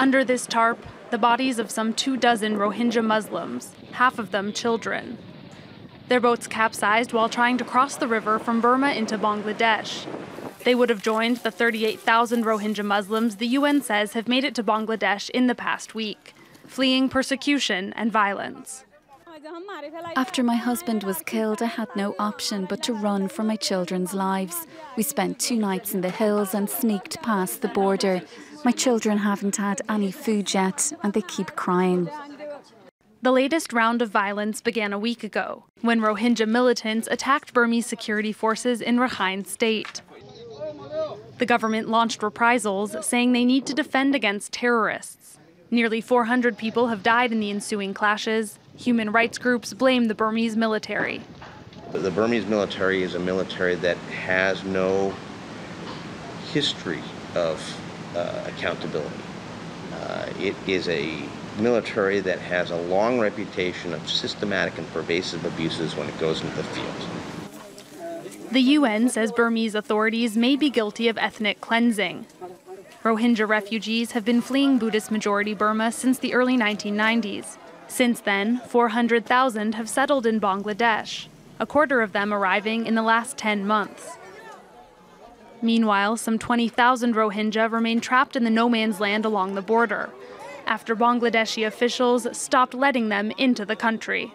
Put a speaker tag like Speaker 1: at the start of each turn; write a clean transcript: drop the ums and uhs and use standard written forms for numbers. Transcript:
Speaker 1: Under this tarp, the bodies of some 24 Rohingya Muslims, half of them children. Their boats capsized while trying to cross the river from Burma into Bangladesh. They would have joined the 38,000 Rohingya Muslims the UN says have made it to Bangladesh in the past week, fleeing persecution and violence.
Speaker 2: After my husband was killed, I had no option but to run for my children's lives. We spent 2 nights in the hills and sneaked past the border. My children haven't had any food yet, and they keep crying.
Speaker 1: The latest round of violence began a week ago, when Rohingya militants attacked Burmese security forces in Rakhine State. The government launched reprisals, saying they need to defend against terrorists. Nearly 400 people have died in the ensuing clashes. Human rights groups blame the Burmese military.
Speaker 3: The Burmese military is a military that has no history of accountability. It is a military that has a long reputation of systematic and pervasive abuses when it goes into the field.
Speaker 1: The UN says Burmese authorities may be guilty of ethnic cleansing. Rohingya refugees have been fleeing Buddhist-majority Burma since the early 1990s. Since then, 400,000 have settled in Bangladesh, a quarter of them arriving in the last 10 months. Meanwhile, some 20,000 Rohingya remain trapped in the no-man's land along the border, after Bangladeshi officials stopped letting them into the country.